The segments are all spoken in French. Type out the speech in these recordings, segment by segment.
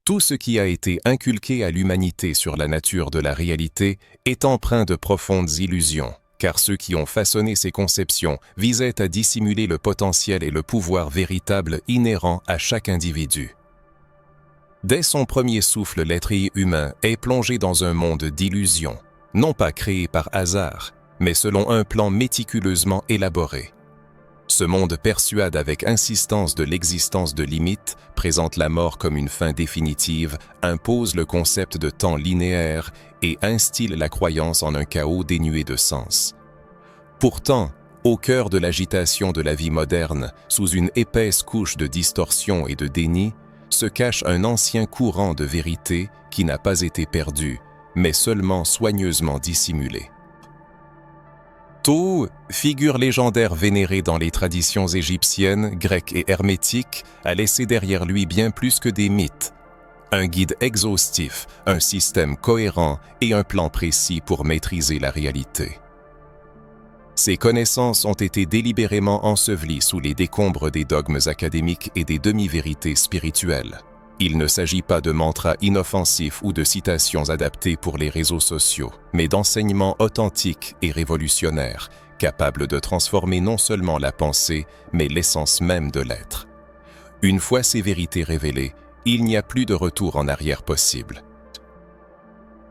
Tout ce qui a été inculqué à l'humanité sur la nature de la réalité est empreint de profondes illusions, car ceux qui ont façonné ces conceptions visaient à dissimuler le potentiel et le pouvoir véritable inhérents à chaque individu. Dès son premier souffle, l'être humain est plongé dans un monde d'illusions, non pas créé par hasard, mais selon un plan méticuleusement élaboré. Ce monde persuade avec insistance de l'existence de limites, présente la mort comme une fin définitive, impose le concept de temps linéaire et instille la croyance en un chaos dénué de sens. Pourtant, au cœur de l'agitation de la vie moderne, sous une épaisse couche de distorsion et de déni, se cache un ancien courant de vérité qui n'a pas été perdu, mais seulement soigneusement dissimulé. Thoth, figure légendaire vénérée dans les traditions égyptiennes, grecques et hermétiques, a laissé derrière lui bien plus que des mythes. Un guide exhaustif, un système cohérent et un plan précis pour maîtriser la réalité. Ces connaissances ont été délibérément ensevelies sous les décombres des dogmes académiques et des demi-vérités spirituelles. Il ne s'agit pas de mantras inoffensifs ou de citations adaptées pour les réseaux sociaux, mais d'enseignements authentiques et révolutionnaires, capables de transformer non seulement la pensée, mais l'essence même de l'être. Une fois ces vérités révélées, il n'y a plus de retour en arrière possible.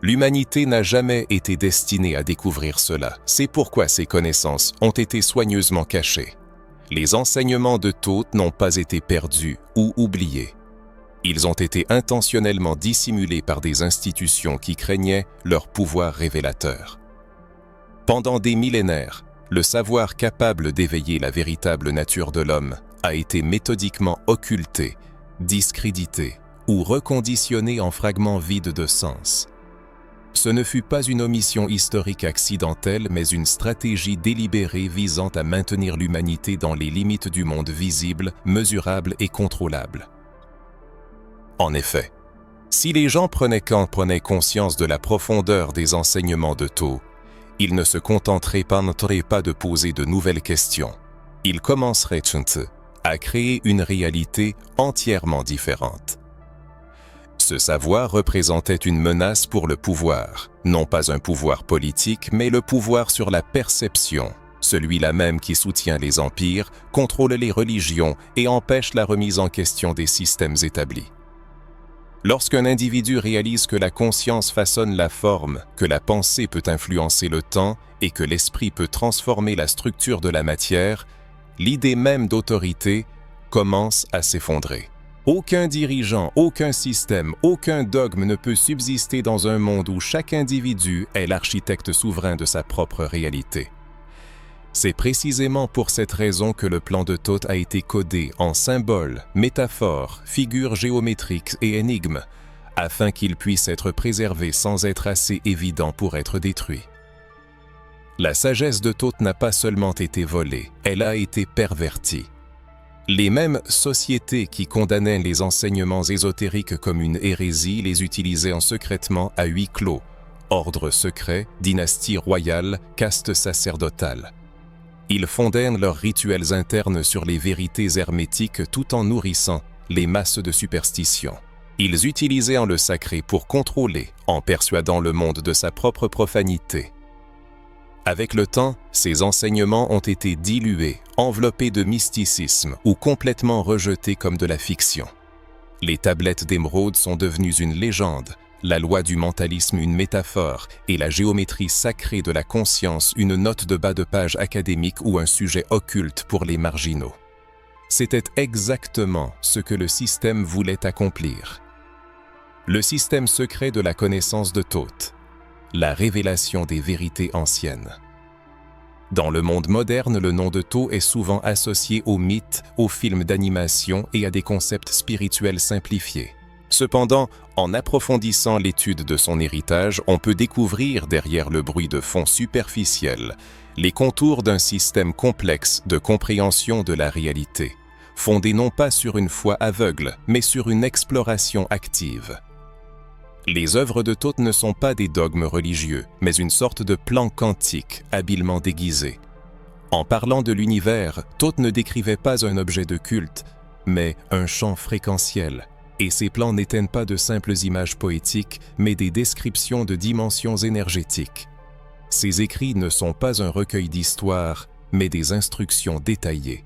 L'humanité n'a jamais été destinée à découvrir cela. C'est pourquoi ces connaissances ont été soigneusement cachées. Les enseignements de Thoth n'ont pas été perdus ou oubliés. Ils ont été intentionnellement dissimulés par des institutions qui craignaient leur pouvoir révélateur. Pendant des millénaires, le savoir capable d'éveiller la véritable nature de l'homme a été méthodiquement occulté, discrédité ou reconditionné en fragments vides de sens. Ce ne fut pas une omission historique accidentelle, mais une stratégie délibérée visant à maintenir l'humanité dans les limites du monde visible, mesurable et contrôlable. En effet, si les gens prenaient conscience de la profondeur des enseignements de Thoth, ils ne se contenteraient pas de poser de nouvelles questions. Ils commenceraient à créer une réalité entièrement différente. Ce savoir représentait une menace pour le pouvoir, non pas un pouvoir politique, mais le pouvoir sur la perception, celui-là même qui soutient les empires, contrôle les religions et empêche la remise en question des systèmes établis. Lorsqu'un individu réalise que la conscience façonne la forme, que la pensée peut influencer le temps et que l'esprit peut transformer la structure de la matière, l'idée même d'autorité commence à s'effondrer. Aucun dirigeant, aucun système, aucun dogme ne peut subsister dans un monde où chaque individu est l'architecte souverain de sa propre réalité. C'est précisément pour cette raison que le plan de Thoth a été codé en symboles, métaphores, figures géométriques et énigmes, afin qu'il puisse être préservé sans être assez évident pour être détruit. La sagesse de Thoth n'a pas seulement été volée, elle a été pervertie. Les mêmes sociétés qui condamnaient les enseignements ésotériques comme une hérésie les utilisaient secrètement à huis clos, ordre secret, dynastie royale, caste sacerdotale. Ils fondaient leurs rituels internes sur les vérités hermétiques tout en nourrissant les masses de superstitions. Ils utilisaient le sacré pour contrôler, en persuadant le monde de sa propre profanité. Avec le temps, ces enseignements ont été dilués, enveloppés de mysticisme ou complètement rejetés comme de la fiction. Les tablettes d'émeraude sont devenues une légende, la loi du mentalisme une métaphore et la géométrie sacrée de la conscience une note de bas de page académique ou un sujet occulte pour les marginaux. C'était exactement ce que le système voulait accomplir. Le système secret de la connaissance de Thoth, la révélation des vérités anciennes. Dans le monde moderne, le nom de Thoth est souvent associé aux mythes, aux films d'animation et à des concepts spirituels simplifiés. Cependant, en approfondissant l'étude de son héritage, on peut découvrir derrière le bruit de fond superficiel les contours d'un système complexe de compréhension de la réalité, fondé non pas sur une foi aveugle, mais sur une exploration active. Les œuvres de Thoth ne sont pas des dogmes religieux, mais une sorte de plan quantique habilement déguisé. En parlant de l'univers, Thoth ne décrivait pas un objet de culte, mais un champ fréquentiel, Et ces plans n'étaient pas de simples images poétiques, mais des descriptions de dimensions énergétiques. Ces écrits ne sont pas un recueil d'histoires, mais des instructions détaillées.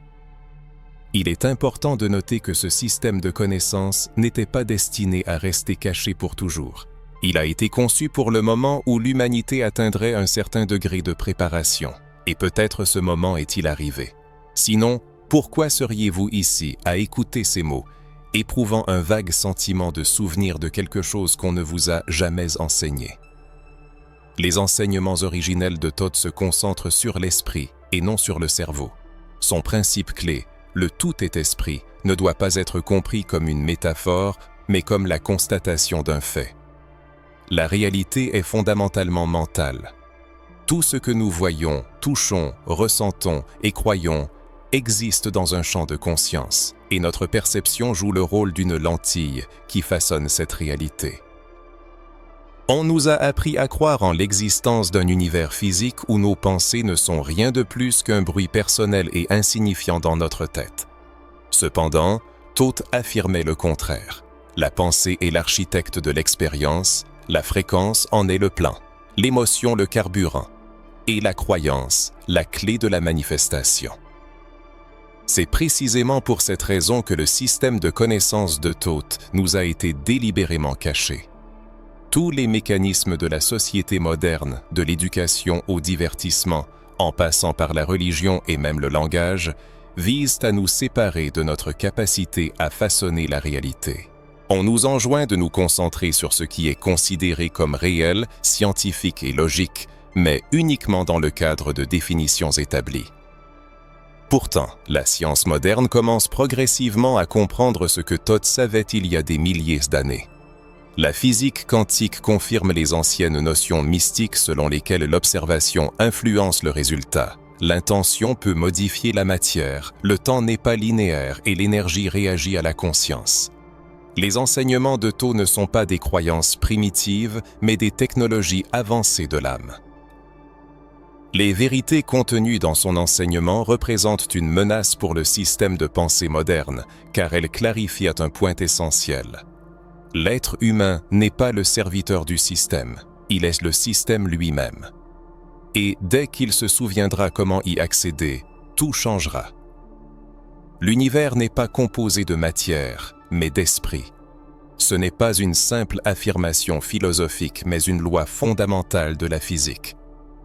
Il est important de noter que ce système de connaissances n'était pas destiné à rester caché pour toujours. Il a été conçu pour le moment où l'humanité atteindrait un certain degré de préparation. Et peut-être ce moment est-il arrivé. Sinon, pourquoi seriez-vous ici à écouter ces mots, éprouvant un vague sentiment de souvenir de quelque chose qu'on ne vous a jamais enseigné? Les enseignements originels de Thoth se concentrent sur l'esprit et non sur le cerveau. Son principe clé, le tout est esprit, ne doit pas être compris comme une métaphore, mais comme la constatation d'un fait. La réalité est fondamentalement mentale. Tout ce que nous voyons, touchons, ressentons et croyons existe dans un champ de conscience, et notre perception joue le rôle d'une lentille qui façonne cette réalité. On nous a appris à croire en l'existence d'un univers physique où nos pensées ne sont rien de plus qu'un bruit personnel et insignifiant dans notre tête. Cependant, Thoth affirmait le contraire. La pensée est l'architecte de l'expérience, la fréquence en est le plan, l'émotion le carburant, et la croyance, la clé de la manifestation. C'est précisément pour cette raison que le système de connaissance de Thoth nous a été délibérément caché. Tous les mécanismes de la société moderne, de l'éducation au divertissement, en passant par la religion et même le langage, visent à nous séparer de notre capacité à façonner la réalité. On nous enjoint de nous concentrer sur ce qui est considéré comme réel, scientifique et logique, mais uniquement dans le cadre de définitions établies. Pourtant, la science moderne commence progressivement à comprendre ce que Thoth savait il y a des milliers d'années. La physique quantique confirme les anciennes notions mystiques selon lesquelles l'observation influence le résultat. L'intention peut modifier la matière, le temps n'est pas linéaire et l'énergie réagit à la conscience. Les enseignements de Thoth ne sont pas des croyances primitives, mais des technologies avancées de l'âme. Les vérités contenues dans son enseignement représentent une menace pour le système de pensée moderne, car elles clarifient un point essentiel. L'être humain n'est pas le serviteur du système, il est le système lui-même. Et dès qu'il se souviendra comment y accéder, tout changera. L'univers n'est pas composé de matière, mais d'esprit. Ce n'est pas une simple affirmation philosophique, mais une loi fondamentale de la physique.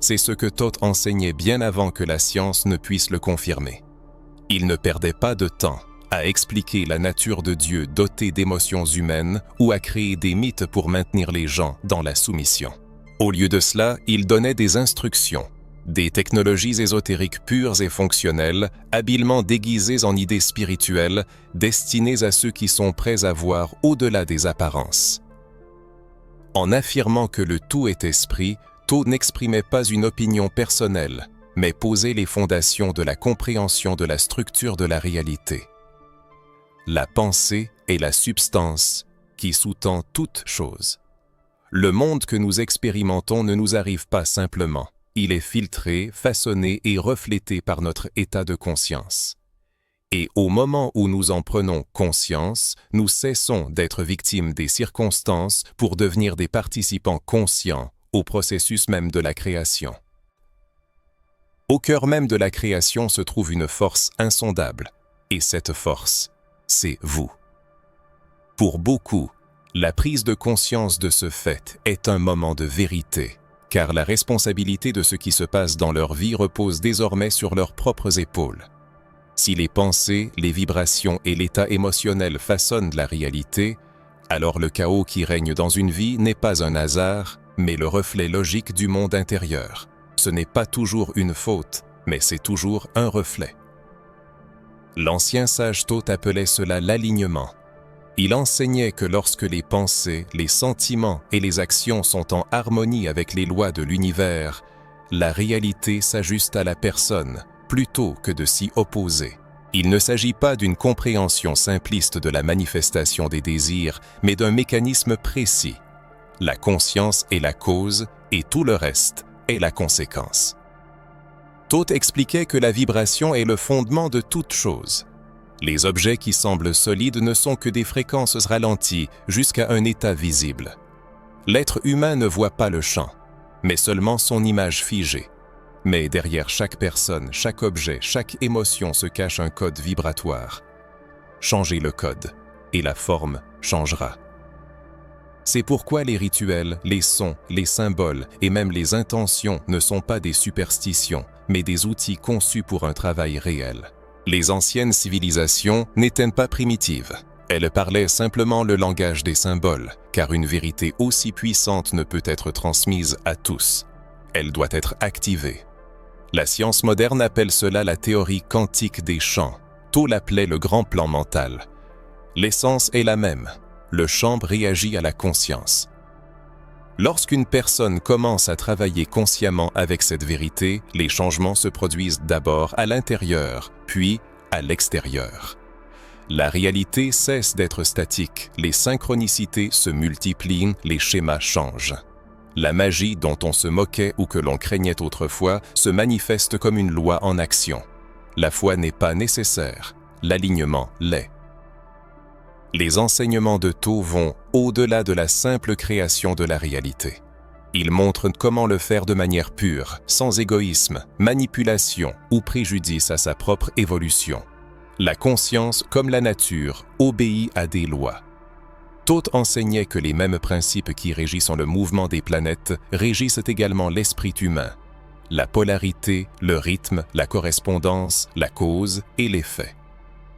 C'est ce que Thoth enseignait bien avant que la science ne puisse le confirmer. Il ne perdait pas de temps à expliquer la nature de Dieu doté d'émotions humaines ou à créer des mythes pour maintenir les gens dans la soumission. Au lieu de cela, il donnait des instructions, des technologies ésotériques pures et fonctionnelles, habilement déguisées en idées spirituelles, destinées à ceux qui sont prêts à voir au-delà des apparences. En affirmant que le tout est esprit, Thoth n'exprimait pas une opinion personnelle, mais posait les fondations de la compréhension de la structure de la réalité. La pensée est la substance qui sous-tend toute chose. Le monde que nous expérimentons ne nous arrive pas simplement. Il est filtré, façonné et reflété par notre état de conscience. Et au moment où nous en prenons conscience, nous cessons d'être victimes des circonstances pour devenir des participants conscients au processus même de la création. Au cœur même de la création se trouve une force insondable, et cette force, c'est vous. Pour beaucoup, la prise de conscience de ce fait est un moment de vérité, car la responsabilité de ce qui se passe dans leur vie repose désormais sur leurs propres épaules. Si les pensées, les vibrations et l'état émotionnel façonnent la réalité, alors le chaos qui règne dans une vie n'est pas un hasard, mais le reflet logique du monde intérieur. Ce n'est pas toujours une faute, mais c'est toujours un reflet. L'ancien sage Thoth appelait cela l'alignement. Il enseignait que lorsque les pensées, les sentiments et les actions sont en harmonie avec les lois de l'univers, la réalité s'ajuste à la personne plutôt que de s'y opposer. Il ne s'agit pas d'une compréhension simpliste de la manifestation des désirs, mais d'un mécanisme précis. La conscience est la cause et tout le reste est la conséquence. Thoth expliquait que la vibration est le fondement de toute chose. Les objets qui semblent solides ne sont que des fréquences ralenties jusqu'à un état visible. L'être humain ne voit pas le champ, mais seulement son image figée. Mais derrière chaque personne, chaque objet, chaque émotion se cache un code vibratoire. Changez le code, et la forme changera. C'est pourquoi les rituels, les sons, les symboles et même les intentions ne sont pas des superstitions, mais des outils conçus pour un travail réel. Les anciennes civilisations n'étaient pas primitives. Elles parlaient simplement le langage des symboles, car une vérité aussi puissante ne peut être transmise à tous. Elle doit être activée. La science moderne appelle cela la théorie quantique des champs. Tôt l'appelait le grand plan mental. L'essence est la même. Le champ réagit à la conscience. Lorsqu'une personne commence à travailler consciemment avec cette vérité, les changements se produisent d'abord à l'intérieur, puis à l'extérieur. La réalité cesse d'être statique, les synchronicités se multiplient, les schémas changent. La magie dont on se moquait ou que l'on craignait autrefois se manifeste comme une loi en action. La foi n'est pas nécessaire, l'alignement l'est. Les enseignements de Tao vont au-delà de la simple création de la réalité. Ils montrent comment le faire de manière pure, sans égoïsme, manipulation ou préjudice à sa propre évolution. La conscience, comme la nature, obéit à des lois. Tao enseignait que les mêmes principes qui régissent le mouvement des planètes régissent également l'esprit humain. La polarité, le rythme, la correspondance, la cause et l'effet.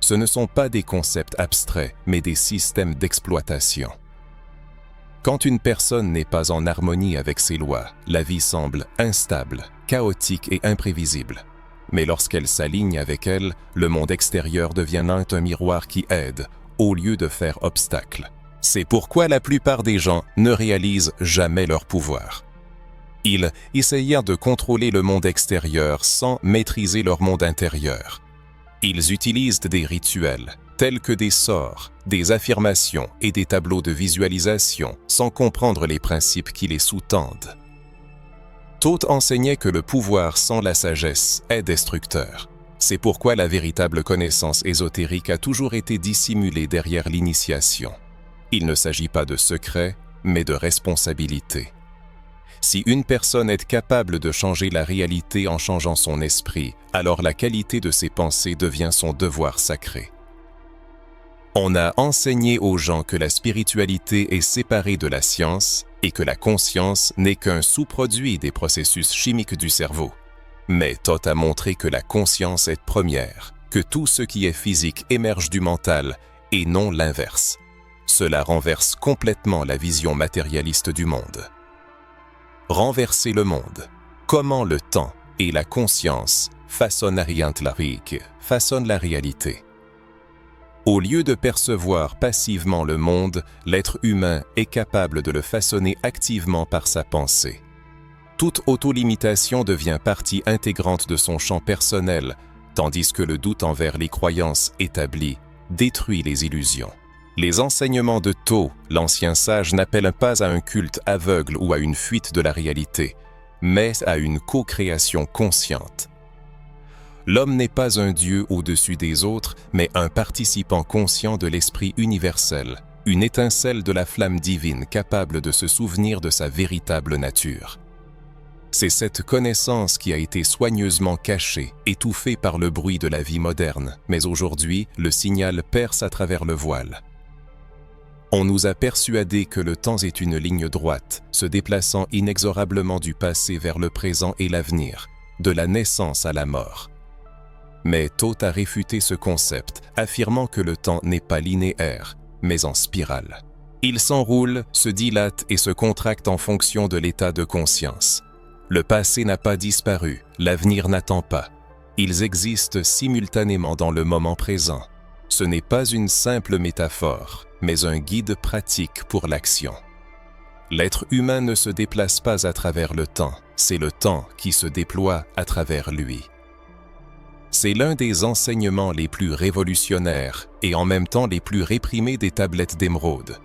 Ce ne sont pas des concepts abstraits, mais des systèmes d'exploitation. Quand une personne n'est pas en harmonie avec ses lois, la vie semble instable, chaotique et imprévisible. Mais lorsqu'elle s'aligne avec elle, le monde extérieur devient un miroir qui aide, au lieu de faire obstacle. C'est pourquoi la plupart des gens ne réalisent jamais leur pouvoir. Ils essayèrent de contrôler le monde extérieur sans maîtriser leur monde intérieur. Ils utilisent des rituels, tels que des sorts, des affirmations et des tableaux de visualisation, sans comprendre les principes qui les sous-tendent. Tao enseignait que le pouvoir sans la sagesse est destructeur. C'est pourquoi la véritable connaissance ésotérique a toujours été dissimulée derrière l'initiation. Il ne s'agit pas de secret, mais de responsabilité. Si une personne est capable de changer la réalité en changeant son esprit, alors la qualité de ses pensées devient son devoir sacré. On a enseigné aux gens que la spiritualité est séparée de la science et que la conscience n'est qu'un sous-produit des processus chimiques du cerveau. Mais Tao a montré que la conscience est première, que tout ce qui est physique émerge du mental et non l'inverse. Cela renverse complètement la vision matérialiste du monde. Renverser le monde. Comment le temps et la conscience façonnent la réalité. Au lieu de percevoir passivement le monde, l'être humain est capable de le façonner activement par sa pensée. Toute autolimitation devient partie intégrante de son champ personnel, tandis que le doute envers les croyances établies détruit les illusions. Les enseignements de Tao, l'ancien sage, n'appellent pas à un culte aveugle ou à une fuite de la réalité, mais à une co-création consciente. L'homme n'est pas un dieu au-dessus des autres, mais un participant conscient de l'esprit universel, une étincelle de la flamme divine capable de se souvenir de sa véritable nature. C'est cette connaissance qui a été soigneusement cachée, étouffée par le bruit de la vie moderne, mais aujourd'hui, le signal perce à travers le voile. On nous a persuadé que le temps est une ligne droite, se déplaçant inexorablement du passé vers le présent et l'avenir, de la naissance à la mort. Mais Tao a réfuté ce concept, affirmant que le temps n'est pas linéaire, mais en spirale. Il s'enroule, se dilate et se contracte en fonction de l'état de conscience. Le passé n'a pas disparu, l'avenir n'attend pas. Ils existent simultanément dans le moment présent. Ce n'est pas une simple métaphore, mais un guide pratique pour l'action. L'être humain ne se déplace pas à travers le temps, c'est le temps qui se déploie à travers lui. C'est l'un des enseignements les plus révolutionnaires et en même temps les plus réprimés des tablettes d'émeraude.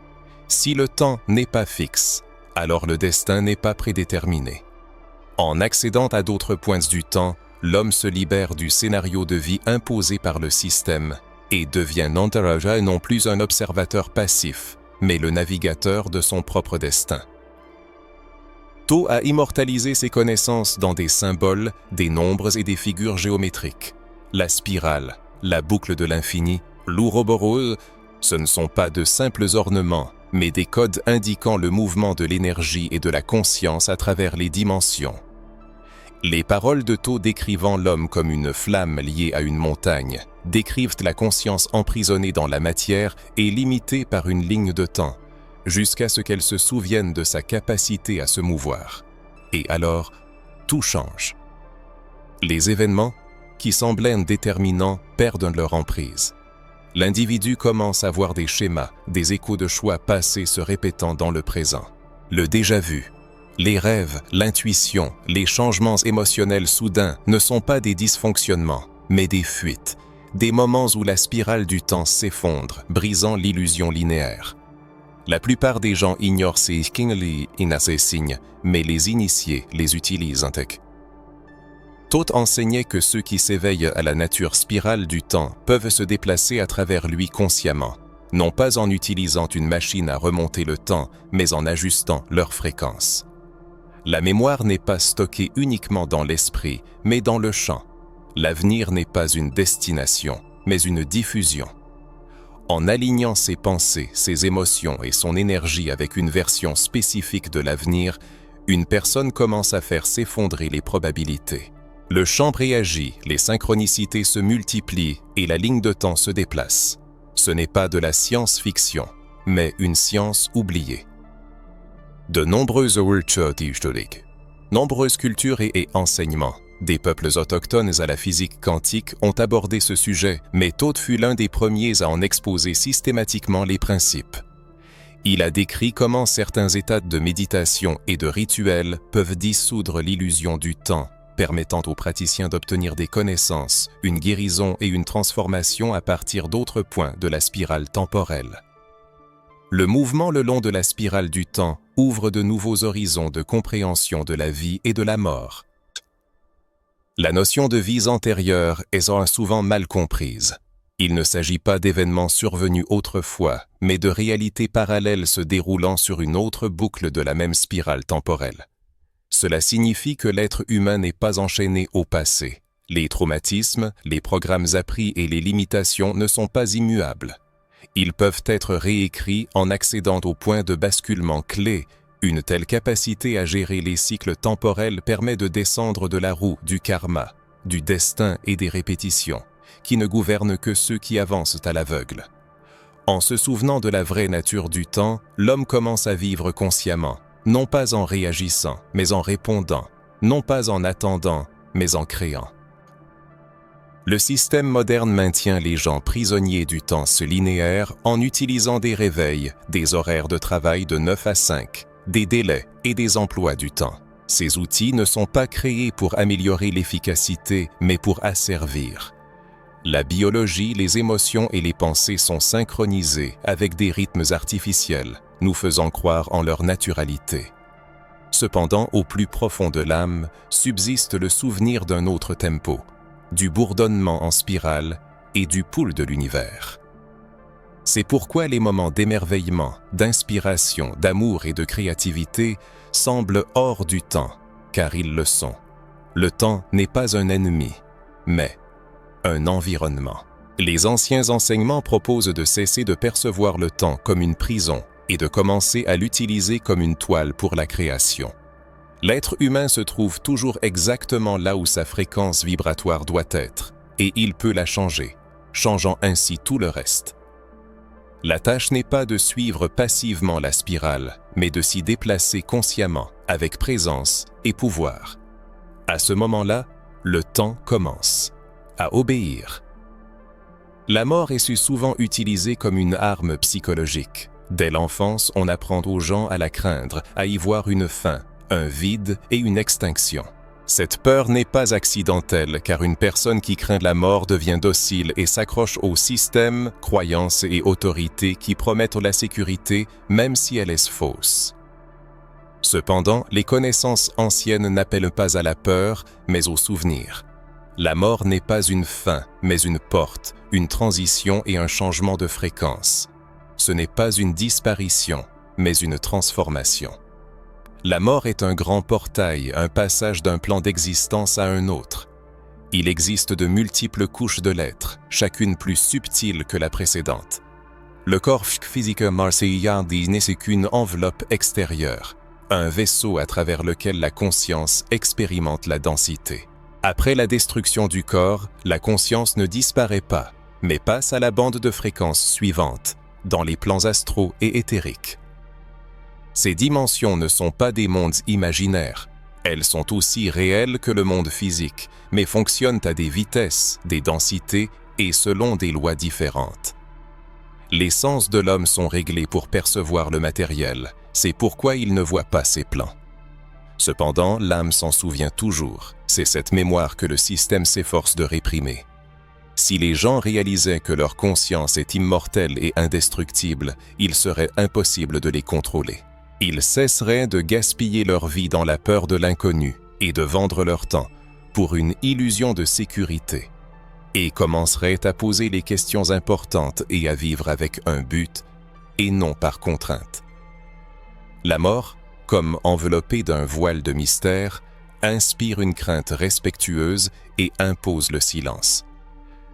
Si le temps n'est pas fixe, alors le destin n'est pas prédéterminé. En accédant à d'autres points du temps, l'homme se libère du scénario de vie imposé par le système et devient Nantaraja non plus un observateur passif, mais le navigateur de son propre destin. To a immortalisé ses connaissances dans des symboles, des nombres et des figures géométriques. La spirale, la boucle de l'infini, l'ouroboros, ce ne sont pas de simples ornements, mais des codes indiquant le mouvement de l'énergie et de la conscience à travers les dimensions. Les paroles de To décrivant l'homme comme une flamme liée à une montagne décrivent la conscience emprisonnée dans la matière et limitée par une ligne de temps, jusqu'à ce qu'elle se souvienne de sa capacité à se mouvoir. Et alors, tout change. Les événements, qui semblaient indéterminants, perdent leur emprise. L'individu commence à voir des schémas, des échos de choix passés se répétant dans le présent. Le déjà-vu, les rêves, l'intuition, les changements émotionnels soudains ne sont pas des dysfonctionnements, mais des fuites, des moments où la spirale du temps s'effondre, brisant l'illusion linéaire. La plupart des gens ignorent ces signes, mais les initiés les utilisent. To enseignait que ceux qui s'éveillent à la nature spirale du temps peuvent se déplacer à travers lui consciemment, non pas en utilisant une machine à remonter le temps, mais en ajustant leur fréquence. La mémoire n'est pas stockée uniquement dans l'esprit, mais dans le champ. L'avenir n'est pas une destination, mais une diffusion. En alignant ses pensées, ses émotions et son énergie avec une version spécifique de l'avenir, une personne commence à faire s'effondrer les probabilités. Le champ réagit, les synchronicités se multiplient et la ligne de temps se déplace. Ce n'est pas de la science-fiction, mais une science oubliée. De nombreuses cultures et enseignements des peuples autochtones à la physique quantique ont abordé ce sujet, mais To fut l'un des premiers à en exposer systématiquement les principes. Il a décrit comment certains états de méditation et de rituels peuvent dissoudre l'illusion du temps, permettant aux praticiens d'obtenir des connaissances, une guérison et une transformation à partir d'autres points de la spirale temporelle. Le mouvement le long de la spirale du temps ouvre de nouveaux horizons de compréhension de la vie et de la mort. La notion de vies antérieures est souvent mal comprise. Il ne s'agit pas d'événements survenus autrefois, mais de réalités parallèles se déroulant sur une autre boucle de la même spirale temporelle. Cela signifie que l'être humain n'est pas enchaîné au passé. Les traumatismes, les programmes appris et les limitations ne sont pas immuables. Ils peuvent être réécrits en accédant au point de basculement clé. Une telle capacité à gérer les cycles temporels permet de descendre de la roue du karma, du destin et des répétitions, qui ne gouvernent que ceux qui avancent à l'aveugle. En se souvenant de la vraie nature du temps, l'homme commence à vivre consciemment, non pas en réagissant, mais en répondant, non pas en attendant, mais en créant. Le système moderne maintient les gens prisonniers du temps linéaire en utilisant des réveils, des horaires de travail de 9 à 5, des délais et des emplois du temps. Ces outils ne sont pas créés pour améliorer l'efficacité, mais pour asservir. La biologie, les émotions et les pensées sont synchronisées avec des rythmes artificiels, nous faisant croire en leur naturalité. Cependant, au plus profond de l'âme, subsiste le souvenir d'un autre tempo, du bourdonnement en spirale et du pouls de l'univers. C'est pourquoi les moments d'émerveillement, d'inspiration, d'amour et de créativité semblent hors du temps, car ils le sont. Le temps n'est pas un ennemi, mais un environnement. Les anciens enseignements proposent de cesser de percevoir le temps comme une prison et de commencer à l'utiliser comme une toile pour la création. L'être humain se trouve toujours exactement là où sa fréquence vibratoire doit être, et il peut la changer, changeant ainsi tout le reste. La tâche n'est pas de suivre passivement la spirale, mais de s'y déplacer consciemment, avec présence et pouvoir. À ce moment-là, le temps commence à obéir. La mort est souvent utilisée comme une arme psychologique. Dès l'enfance, on apprend aux gens à la craindre, à y voir une fin, un vide et une extinction. Cette peur n'est pas accidentelle, car une personne qui craint la mort devient docile et s'accroche aux systèmes, croyances et autorités qui promettent la sécurité, même si elle est fausse. Cependant, les connaissances anciennes n'appellent pas à la peur, mais au souvenir. La mort n'est pas une fin, mais une porte, une transition et un changement de fréquence. Ce n'est pas une disparition, mais une transformation. La mort est un grand portail, un passage d'un plan d'existence à un autre. Il existe de multiples couches de l'être, chacune plus subtile que la précédente. Le corps physique marseillais n'est qu'une enveloppe extérieure, un vaisseau à travers lequel la conscience expérimente la densité. Après la destruction du corps, la conscience ne disparaît pas, mais passe à la bande de fréquences suivante, dans les plans astraux et éthériques. Ces dimensions ne sont pas des mondes imaginaires. Elles sont aussi réelles que le monde physique, mais fonctionnent à des vitesses, des densités et selon des lois différentes. Les sens de l'homme sont réglés pour percevoir le matériel, c'est pourquoi il ne voit pas ses plans. Cependant, l'âme s'en souvient toujours, c'est cette mémoire que le système s'efforce de réprimer. Si les gens réalisaient que leur conscience est immortelle et indestructible, il serait impossible de les contrôler. Ils cesseraient de gaspiller leur vie dans la peur de l'inconnu et de vendre leur temps pour une illusion de sécurité, et commenceraient à poser les questions importantes et à vivre avec un but et non par contrainte. La mort, comme enveloppée d'un voile de mystère, inspire une crainte respectueuse et impose le silence.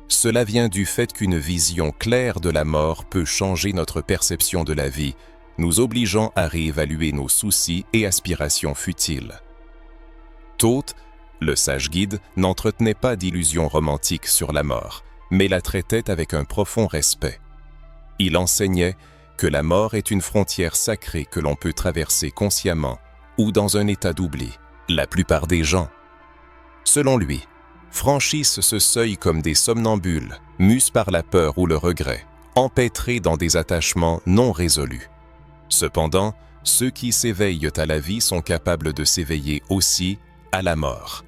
Cela vient du fait qu'une vision claire de la mort peut changer notre perception de la vie, nous obligeant à réévaluer nos soucis et aspirations futiles. Thoth, le sage guide, n'entretenait pas d'illusions romantiques sur la mort, mais la traitait avec un profond respect. Il enseignait que la mort est une frontière sacrée que l'on peut traverser consciemment ou dans un état d'oubli. La plupart des gens, selon lui, franchissent ce seuil comme des somnambules, mus par la peur ou le regret, empêtrés dans des attachements non résolus. Cependant, ceux qui s'éveillent à la vie sont capables de s'éveiller aussi à la mort.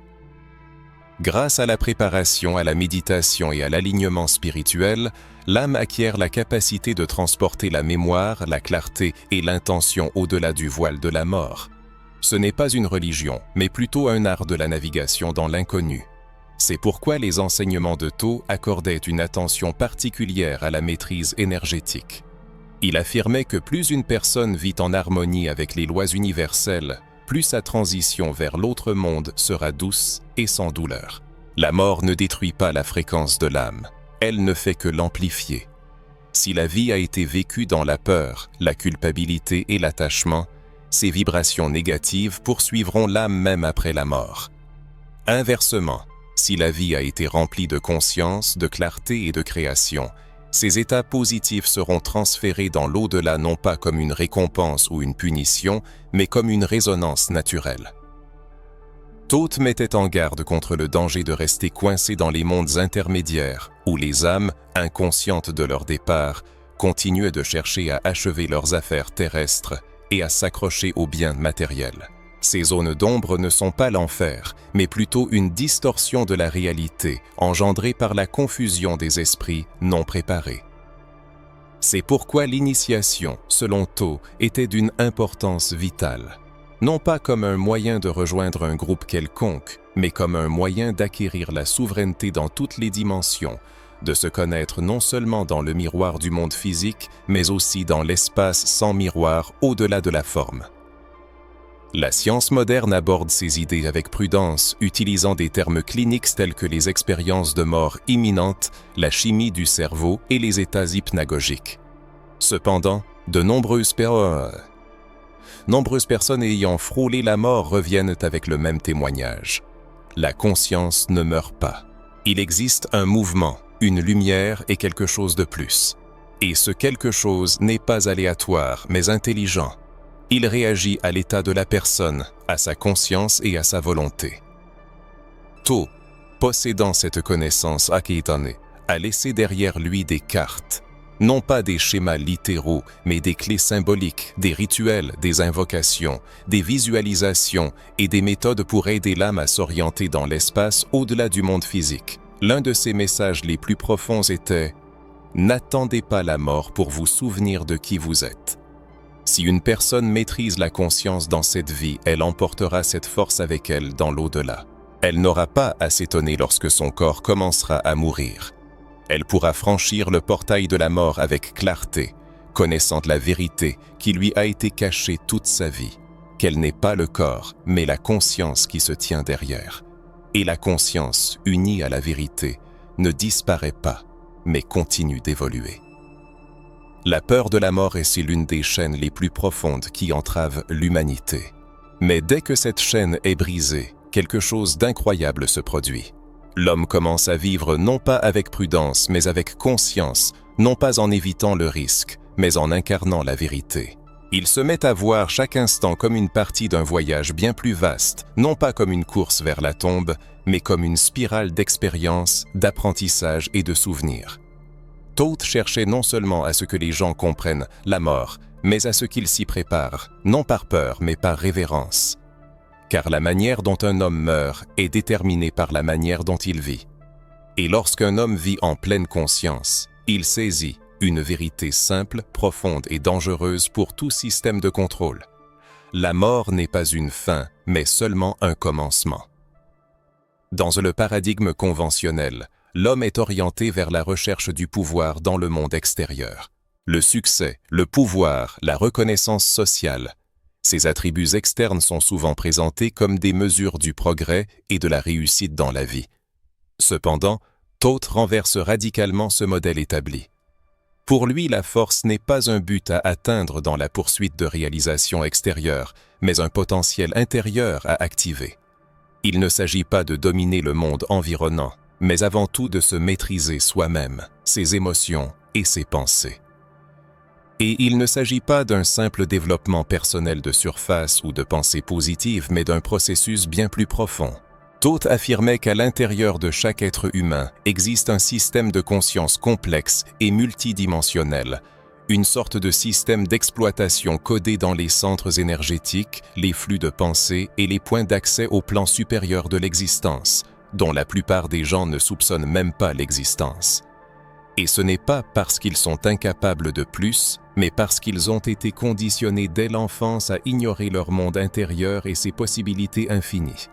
Grâce à la préparation, à la méditation et à l'alignement spirituel, l'âme acquiert la capacité de transporter la mémoire, la clarté et l'intention au-delà du voile de la mort. Ce n'est pas une religion, mais plutôt un art de la navigation dans l'inconnu. C'est pourquoi les enseignements de Thoth accordaient une attention particulière à la maîtrise énergétique. Il affirmait que plus une personne vit en harmonie avec les lois universelles, plus sa transition vers l'autre monde sera douce et sans douleur. La mort ne détruit pas la fréquence de l'âme, elle ne fait que l'amplifier. Si la vie a été vécue dans la peur, la culpabilité et l'attachement, ces vibrations négatives poursuivront l'âme même après la mort. Inversement, si la vie a été remplie de conscience, de clarté et de création, ces états positifs seront transférés dans l'au-delà non pas comme une récompense ou une punition, mais comme une résonance naturelle. Thoth mettait en garde contre le danger de rester coincé dans les mondes intermédiaires, où les âmes, inconscientes de leur départ, continuaient de chercher à achever leurs affaires terrestres et à s'accrocher aux biens matériels. Ces zones d'ombre ne sont pas l'enfer, mais plutôt une distorsion de la réalité, engendrée par la confusion des esprits non préparés. C'est pourquoi l'initiation, selon Thoth, était d'une importance vitale. Non pas comme un moyen de rejoindre un groupe quelconque, mais comme un moyen d'acquérir la souveraineté dans toutes les dimensions, de se connaître non seulement dans le miroir du monde physique, mais aussi dans l'espace sans miroir au-delà de la forme. La science moderne aborde ces idées avec prudence, utilisant des termes cliniques tels que les expériences de mort imminente, la chimie du cerveau et les états hypnagogiques. Cependant, de nombreuses personnes ayant frôlé la mort reviennent avec le même témoignage. La conscience ne meurt pas. Il existe un mouvement, une lumière et quelque chose de plus. Et ce quelque chose n'est pas aléatoire, mais intelligent. Il réagit à l'état de la personne, à sa conscience et à sa volonté. Thoth, possédant cette connaissance akhéitane, a laissé derrière lui des cartes, non pas des schémas littéraux, mais des clés symboliques, des rituels, des invocations, des visualisations et des méthodes pour aider l'âme à s'orienter dans l'espace au-delà du monde physique. L'un de ses messages les plus profonds était « N'attendez pas la mort pour vous souvenir de qui vous êtes. Si une personne maîtrise la conscience dans cette vie, elle emportera cette force avec elle dans l'au-delà. Elle n'aura pas à s'étonner lorsque son corps commencera à mourir. Elle pourra franchir le portail de la mort avec clarté, connaissant la vérité qui lui a été cachée toute sa vie, qu'elle n'est pas le corps, mais la conscience qui se tient derrière. Et la conscience, unie à la vérité, ne disparaît pas, mais continue d'évoluer. La peur de la mort est l'une des chaînes les plus profondes qui entravent l'humanité. Mais dès que cette chaîne est brisée, quelque chose d'incroyable se produit. L'homme commence à vivre non pas avec prudence, mais avec conscience, non pas en évitant le risque, mais en incarnant la vérité. Il se met à voir chaque instant comme une partie d'un voyage bien plus vaste, non pas comme une course vers la tombe, mais comme une spirale d'expérience, d'apprentissage et de souvenirs. Thoth cherchait non seulement à ce que les gens comprennent la mort, mais à ce qu'ils s'y préparent, non par peur, mais par révérence. Car la manière dont un homme meurt est déterminée par la manière dont il vit. Et lorsqu'un homme vit en pleine conscience, il saisit une vérité simple, profonde et dangereuse pour tout système de contrôle. La mort n'est pas une fin, mais seulement un commencement. Dans le paradigme conventionnel, l'homme est orienté vers la recherche du pouvoir dans le monde extérieur. Le succès, le pouvoir, la reconnaissance sociale. Ces attributs externes sont souvent présentés comme des mesures du progrès et de la réussite dans la vie. Cependant, Thoth renverse radicalement ce modèle établi. Pour lui, la force n'est pas un but à atteindre dans la poursuite de réalisations extérieures, mais un potentiel intérieur à activer. Il ne s'agit pas de dominer le monde environnant, mais avant tout de se maîtriser soi-même, ses émotions et ses pensées. Et il ne s'agit pas d'un simple développement personnel de surface ou de pensée positive, mais d'un processus bien plus profond. Thoth affirmait qu'à l'intérieur de chaque être humain existe un système de conscience complexe et multidimensionnel, une sorte de système d'exploitation codé dans les centres énergétiques, les flux de pensée et les points d'accès au plan supérieur de l'existence, dont la plupart des gens ne soupçonnent même pas l'existence. Et ce n'est pas parce qu'ils sont incapables de plus, mais parce qu'ils ont été conditionnés dès l'enfance à ignorer leur monde intérieur et ses possibilités infinies.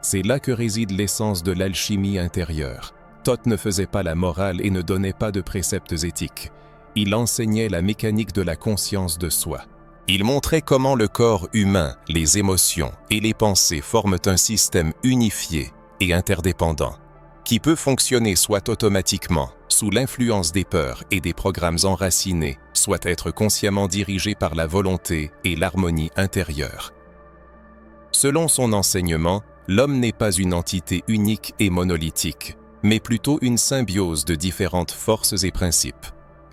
C'est là que réside l'essence de l'alchimie intérieure. Thoth ne faisait pas la morale et ne donnait pas de préceptes éthiques. Il enseignait la mécanique de la conscience de soi. Il montrait comment le corps humain, les émotions et les pensées forment un système unifié et interdépendant, qui peut fonctionner soit automatiquement, sous l'influence des peurs et des programmes enracinés, soit être consciemment dirigé par la volonté et l'harmonie intérieure. Selon son enseignement, l'homme n'est pas une entité unique et monolithique, mais plutôt une symbiose de différentes forces et principes.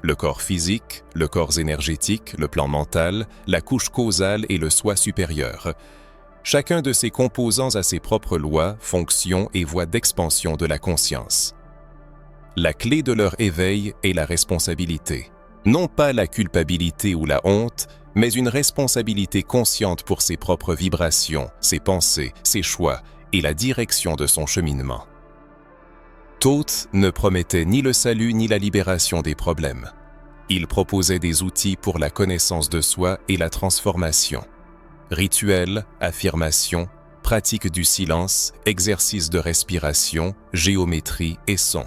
Le corps physique, le corps énergétique, le plan mental, la couche causale et le soi supérieur. Chacun de ces composants a ses propres lois, fonctions et voies d'expansion de la conscience. La clé de leur éveil est la responsabilité. Non pas la culpabilité ou la honte, mais une responsabilité consciente pour ses propres vibrations, ses pensées, ses choix et la direction de son cheminement. Thoth ne promettait ni le salut ni la libération des problèmes. Il proposait des outils pour la connaissance de soi et la transformation. Rituels, affirmations, pratique du silence, exercice de respiration, géométrie et son.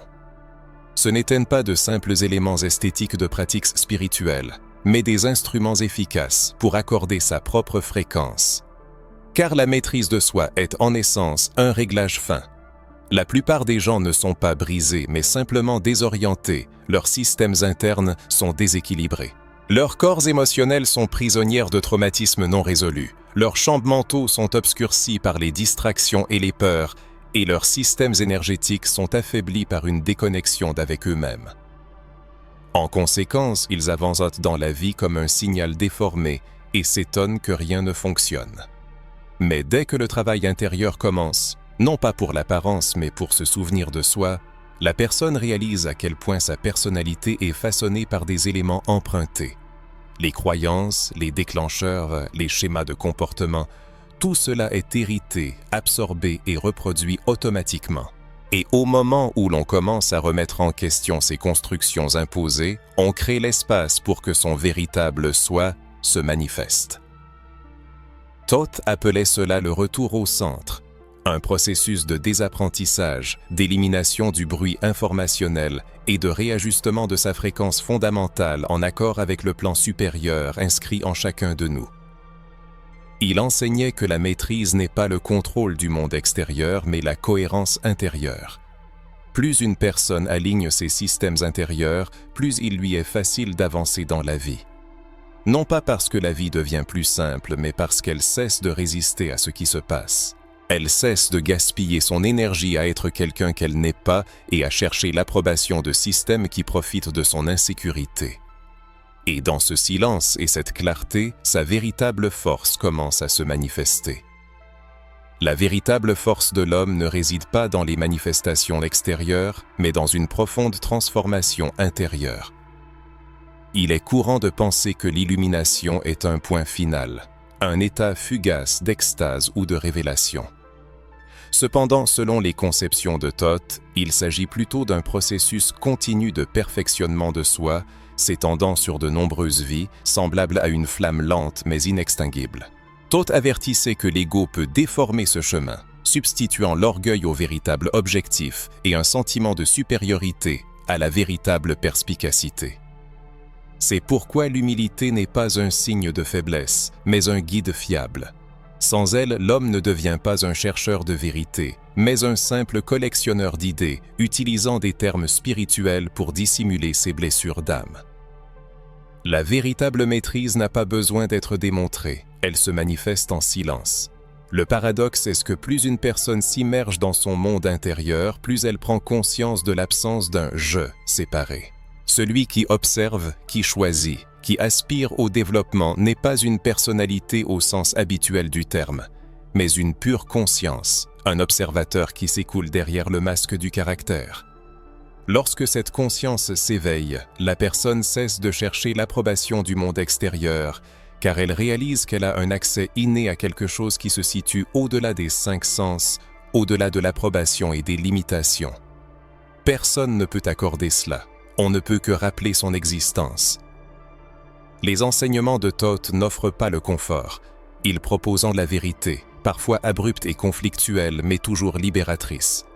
Ce n'étaient pas de simples éléments esthétiques de pratiques spirituelles, mais des instruments efficaces pour accorder sa propre fréquence. Car la maîtrise de soi est en essence un réglage fin. La plupart des gens ne sont pas brisés, mais simplement désorientés. Leurs systèmes internes sont déséquilibrés. Leurs corps émotionnels sont prisonniers de traumatismes non résolus. Leurs champs mentaux sont obscurcis par les distractions et les peurs, et leurs systèmes énergétiques sont affaiblis par une déconnexion d'avec eux-mêmes. En conséquence, ils avancent dans la vie comme un signal déformé et s'étonnent que rien ne fonctionne. Mais dès que le travail intérieur commence, non pas pour l'apparence mais pour se souvenir de soi, la personne réalise à quel point sa personnalité est façonnée par des éléments empruntés. Les croyances, les déclencheurs, les schémas de comportement, tout cela est hérité, absorbé et reproduit automatiquement. Et au moment où l'on commence à remettre en question ces constructions imposées, on crée l'espace pour que son véritable soi se manifeste. Thoth appelait cela le retour au centre. Un processus de désapprentissage, d'élimination du bruit informationnel et de réajustement de sa fréquence fondamentale en accord avec le plan supérieur inscrit en chacun de nous. Il enseignait que la maîtrise n'est pas le contrôle du monde extérieur, mais la cohérence intérieure. Plus une personne aligne ses systèmes intérieurs, plus il lui est facile d'avancer dans la vie. Non pas parce que la vie devient plus simple, mais parce qu'elle cesse de résister à ce qui se passe. Elle cesse de gaspiller son énergie à être quelqu'un qu'elle n'est pas et à chercher l'approbation de systèmes qui profitent de son insécurité. Et dans ce silence et cette clarté, sa véritable force commence à se manifester. La véritable force de l'homme ne réside pas dans les manifestations extérieures, mais dans une profonde transformation intérieure. Il est courant de penser que l'illumination est un point final, un état fugace d'extase ou de révélation. Cependant, selon les conceptions de Thoth, il s'agit plutôt d'un processus continu de perfectionnement de soi, s'étendant sur de nombreuses vies, semblable à une flamme lente mais inextinguible. Thoth avertissait que l'ego peut déformer ce chemin, substituant l'orgueil au véritable objectif et un sentiment de supériorité à la véritable perspicacité. C'est pourquoi l'humilité n'est pas un signe de faiblesse, mais un guide fiable. Sans elle, l'homme ne devient pas un chercheur de vérité, mais un simple collectionneur d'idées, utilisant des termes spirituels pour dissimuler ses blessures d'âme. La véritable maîtrise n'a pas besoin d'être démontrée, elle se manifeste en silence. Le paradoxe est que plus une personne s'immerge dans son monde intérieur, plus elle prend conscience de l'absence d'un « je » séparé. Celui qui observe, qui choisit, qui aspire au développement n'est pas une personnalité au sens habituel du terme, mais une pure conscience, un observateur qui s'écoule derrière le masque du caractère. Lorsque cette conscience s'éveille, la personne cesse de chercher l'approbation du monde extérieur, car elle réalise qu'elle a un accès inné à quelque chose qui se situe au-delà des 5 sens, au-delà de l'approbation et des limitations. Personne ne peut accorder cela. On ne peut que rappeler son existence. Les enseignements de Thoth n'offrent pas le confort. Ils proposent la vérité, parfois abrupte et conflictuelle, mais toujours libératrice.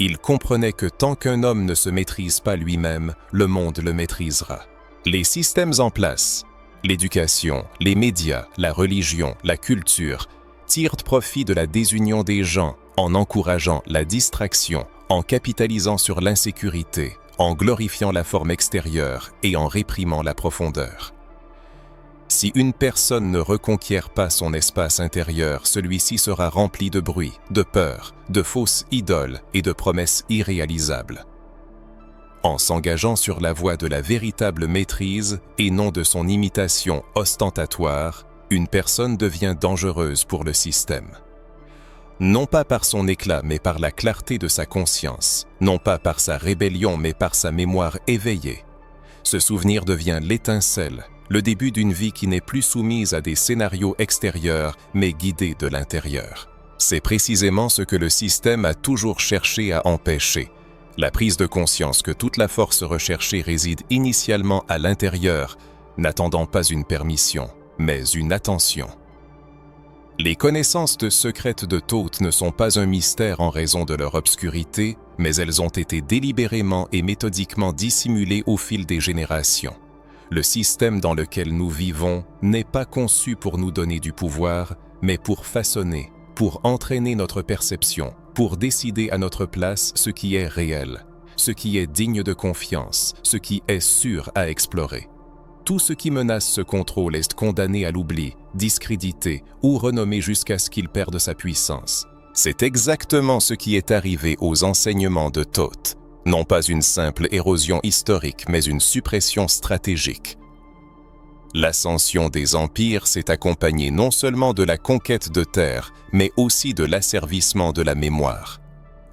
Il comprenait que tant qu'un homme ne se maîtrise pas lui-même, le monde le maîtrisera. Les systèmes en place, l'éducation, les médias, la religion, la culture, tirent profit de la désunion des gens en encourageant la distraction, en capitalisant sur l'insécurité, en glorifiant la forme extérieure et en réprimant la profondeur. Si une personne ne reconquiert pas son espace intérieur, celui-ci sera rempli de bruit, de peur, de fausses idoles et de promesses irréalisables. En s'engageant sur la voie de la véritable maîtrise et non de son imitation ostentatoire, une personne devient dangereuse pour le système. Non pas par son éclat, mais par la clarté de sa conscience, non pas par sa rébellion, mais par sa mémoire éveillée. Ce souvenir devient l'étincelle, le début d'une vie qui n'est plus soumise à des scénarios extérieurs, mais guidée de l'intérieur. C'est précisément ce que le système a toujours cherché à empêcher, la prise de conscience que toute la force recherchée réside initialement à l'intérieur, n'attendant pas une permission, mais une attention. Les connaissances secrètes de Thoth ne sont pas un mystère en raison de leur obscurité, mais elles ont été délibérément et méthodiquement dissimulées au fil des générations. Le système dans lequel nous vivons n'est pas conçu pour nous donner du pouvoir, mais pour façonner, pour entraîner notre perception, pour décider à notre place ce qui est réel, ce qui est digne de confiance, ce qui est sûr à explorer. Tout ce qui menace ce contrôle est condamné à l'oubli, discrédité ou renommé jusqu'à ce qu'il perde sa puissance. C'est exactement ce qui est arrivé aux enseignements de Thoth. Non pas une simple érosion historique, mais une suppression stratégique. L'ascension des empires s'est accompagnée non seulement de la conquête de terre, mais aussi de l'asservissement de la mémoire.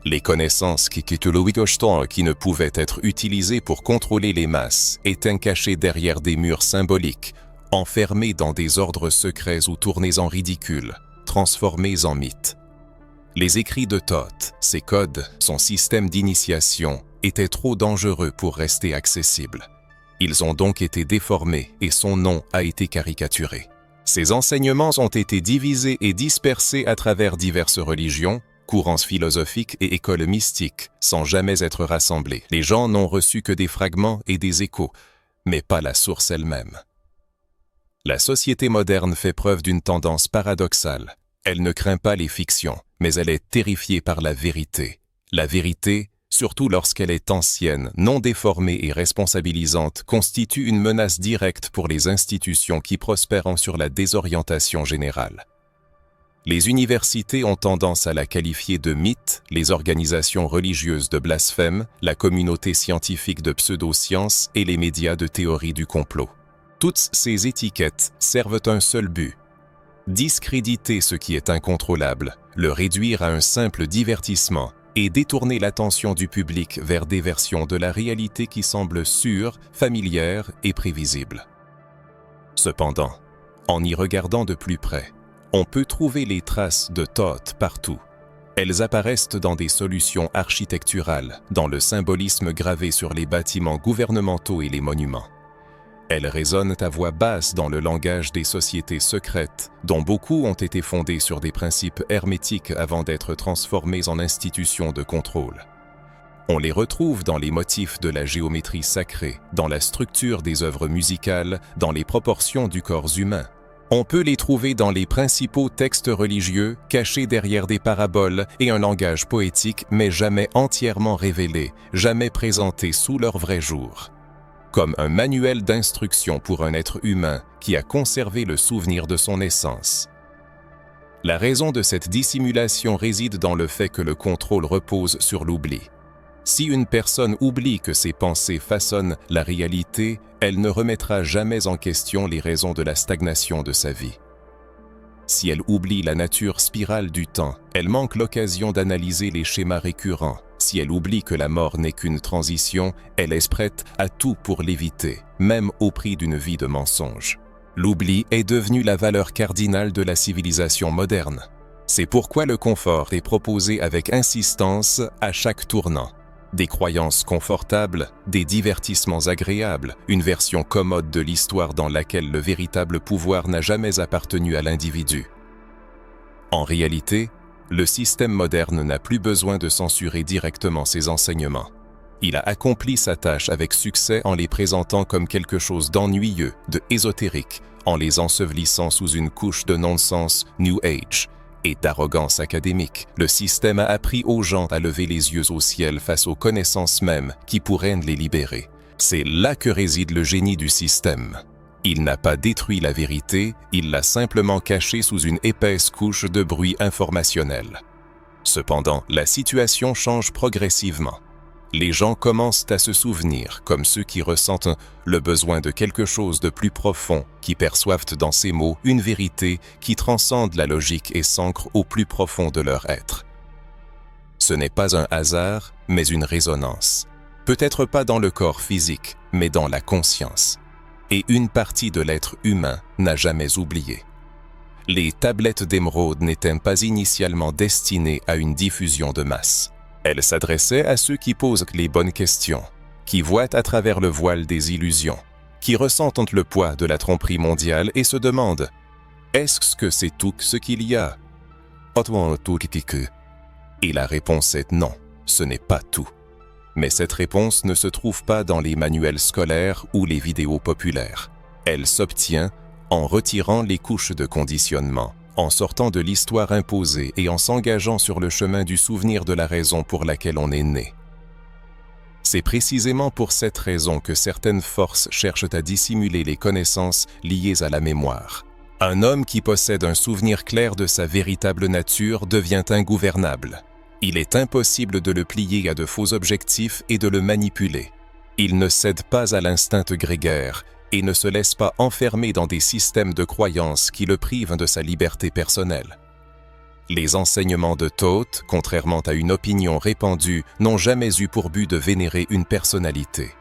Les connaissances qui ne pouvaient être utilisées pour contrôler les masses étaient cachées derrière des murs symboliques, enfermées dans des ordres secrets ou tournés en ridicule, transformés en mythes. Les écrits de Thoth, ses codes, son système d'initiation, étaient trop dangereux pour rester accessibles. Ils ont donc été déformés et son nom a été caricaturé. Ces enseignements ont été divisés et dispersés à travers diverses religions, courants philosophiques et écoles mystiques, sans jamais être rassemblés. Les gens n'ont reçu que des fragments et des échos, mais pas la source elle-même. La société moderne fait preuve d'une tendance paradoxale. Elle ne craint pas les fictions, mais elle est terrifiée par la vérité. La vérité, surtout lorsqu'elle est ancienne, non déformée et responsabilisante, constitue une menace directe pour les institutions qui prospèrent sur la désorientation générale. Les universités ont tendance à la qualifier de mythe, les organisations religieuses de blasphème, la communauté scientifique de pseudosciences et les médias de théorie du complot. Toutes ces étiquettes servent un seul but: discréditer ce qui est incontrôlable, le réduire à un simple divertissement et détourner l'attention du public vers des versions de la réalité qui semblent sûres, familières et prévisibles. Cependant, en y regardant de plus près, on peut trouver les traces de Thoth partout. Elles apparaissent dans des solutions architecturales, dans le symbolisme gravé sur les bâtiments gouvernementaux et les monuments. Elles résonnent à voix basse dans le langage des sociétés secrètes, dont beaucoup ont été fondées sur des principes hermétiques avant d'être transformés en institutions de contrôle. On les retrouve dans les motifs de la géométrie sacrée, dans la structure des œuvres musicales, dans les proportions du corps humain. On peut les trouver dans les principaux textes religieux, cachés derrière des paraboles et un langage poétique, mais jamais entièrement révélé, jamais présenté sous leur vrai jour. Comme un manuel d'instruction pour un être humain qui a conservé le souvenir de son essence. La raison de cette dissimulation réside dans le fait que le contrôle repose sur l'oubli. Si une personne oublie que ses pensées façonnent la réalité, elle ne remettra jamais en question les raisons de la stagnation de sa vie. Si elle oublie la nature spirale du temps, elle manque l'occasion d'analyser les schémas récurrents. Si elle oublie que la mort n'est qu'une transition, elle est prête à tout pour l'éviter, même au prix d'une vie de mensonge. L'oubli est devenu la valeur cardinale de la civilisation moderne. C'est pourquoi le confort est proposé avec insistance à chaque tournant. Des croyances confortables, des divertissements agréables, une version commode de l'histoire dans laquelle le véritable pouvoir n'a jamais appartenu à l'individu. En réalité, le système moderne n'a plus besoin de censurer directement ses enseignements. Il a accompli sa tâche avec succès en les présentant comme quelque chose d'ennuyeux, de ésotérique, en les ensevelissant sous une couche de non-sens New Age et d'arrogance académique. Le système a appris aux gens à lever les yeux au ciel face aux connaissances mêmes qui pourraient les libérer. C'est là que réside le génie du système. Il n'a pas détruit la vérité, il l'a simplement cachée sous une épaisse couche de bruit informationnel. Cependant, la situation change progressivement. Les gens commencent à se souvenir, comme ceux qui ressentent le besoin de quelque chose de plus profond, qui perçoivent dans ces mots une vérité qui transcende la logique et s'ancre au plus profond de leur être. Ce n'est pas un hasard, mais une résonance. Peut-être pas dans le corps physique, mais dans la conscience. Et une partie de l'être humain n'a jamais oublié. Les tablettes d'émeraude n'étaient pas initialement destinées à une diffusion de masse. Elles s'adressaient à ceux qui posent les bonnes questions, qui voient à travers le voile des illusions, qui ressentent le poids de la tromperie mondiale et se demandent « Est-ce que c'est tout ce qu'il y a ?» Et la réponse est non, ce n'est pas tout. Mais cette réponse ne se trouve pas dans les manuels scolaires ou les vidéos populaires. Elle s'obtient en retirant les couches de conditionnement, en sortant de l'histoire imposée et en s'engageant sur le chemin du souvenir de la raison pour laquelle on est né. C'est précisément pour cette raison que certaines forces cherchent à dissimuler les connaissances liées à la mémoire. Un homme qui possède un souvenir clair de sa véritable nature devient ingouvernable. Il est impossible de le plier à de faux objectifs et de le manipuler. Il ne cède pas à l'instinct grégaire et ne se laisse pas enfermer dans des systèmes de croyances qui le privent de sa liberté personnelle. Les enseignements de Thoth, contrairement à une opinion répandue, n'ont jamais eu pour but de vénérer une personnalité.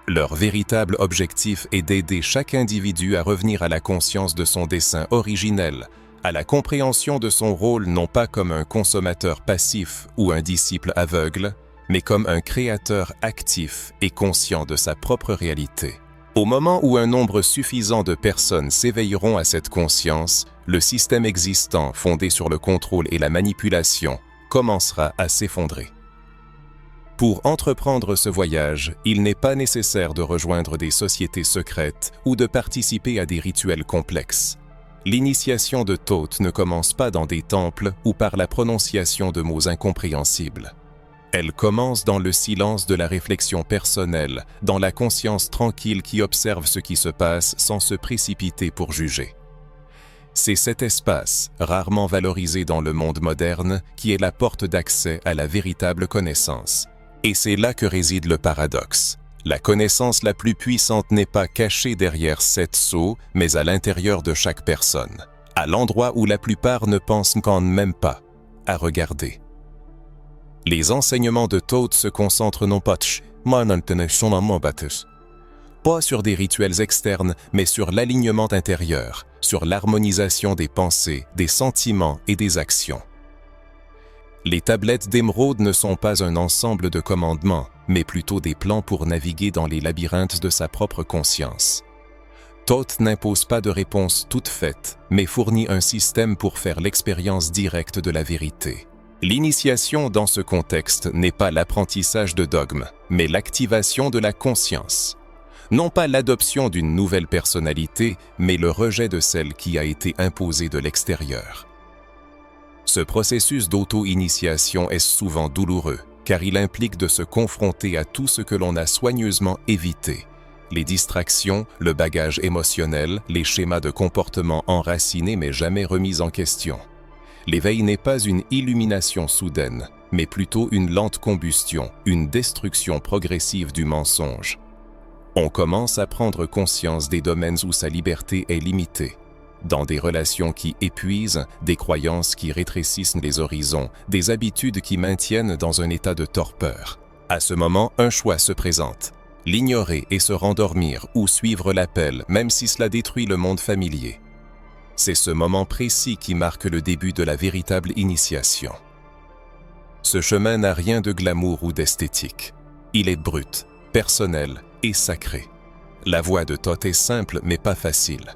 Leur véritable objectif est d'aider chaque individu à revenir à la conscience de son dessein originel, à la compréhension de son rôle non pas comme un consommateur passif ou un disciple aveugle, mais comme un créateur actif et conscient de sa propre réalité. Au moment où un nombre suffisant de personnes s'éveilleront à cette conscience, le système existant, fondé sur le contrôle et la manipulation, commencera à s'effondrer. Pour entreprendre ce voyage, il n'est pas nécessaire de rejoindre des sociétés secrètes ou de participer à des rituels complexes. L'initiation de Thoth ne commence pas dans des temples ou par la prononciation de mots incompréhensibles. Elle commence dans le silence de la réflexion personnelle, dans la conscience tranquille qui observe ce qui se passe sans se précipiter pour juger. C'est cet espace, rarement valorisé dans le monde moderne, qui est la porte d'accès à la véritable connaissance. Et c'est là que réside le paradoxe. La connaissance la plus puissante n'est pas cachée derrière 7 sceaux, mais à l'intérieur de chaque personne, à l'endroit où la plupart ne pensent quand même pas à regarder. Les enseignements de Thoth se concentrent non pas sur des rituels externes, mais sur l'alignement intérieur, sur l'harmonisation des pensées, des sentiments et des actions. Les tablettes d'émeraude ne sont pas un ensemble de commandements, mais plutôt des plans pour naviguer dans les labyrinthes de sa propre conscience. Thoth n'impose pas de réponse toute faite, mais fournit un système pour faire l'expérience directe de la vérité. L'initiation dans ce contexte n'est pas l'apprentissage de dogmes, mais l'activation de la conscience. Non pas l'adoption d'une nouvelle personnalité, mais le rejet de celle qui a été imposée de l'extérieur. Ce processus d'auto-initiation est souvent douloureux, car il implique de se confronter à tout ce que l'on a soigneusement évité. Les distractions, le bagage émotionnel, les schémas de comportement enracinés mais jamais remis en question. L'éveil n'est pas une illumination soudaine, mais plutôt une lente combustion, une destruction progressive du mensonge. On commence à prendre conscience des domaines où sa liberté est limitée. Dans des relations qui épuisent, des croyances qui rétrécissent les horizons, des habitudes qui maintiennent dans un état de torpeur. À ce moment, un choix se présente. L'ignorer et se rendormir ou suivre l'appel, même si cela détruit le monde familier. C'est ce moment précis qui marque le début de la véritable initiation. Ce chemin n'a rien de glamour ou d'esthétique. Il est brut, personnel et sacré. La voie de Thoth est simple mais pas facile.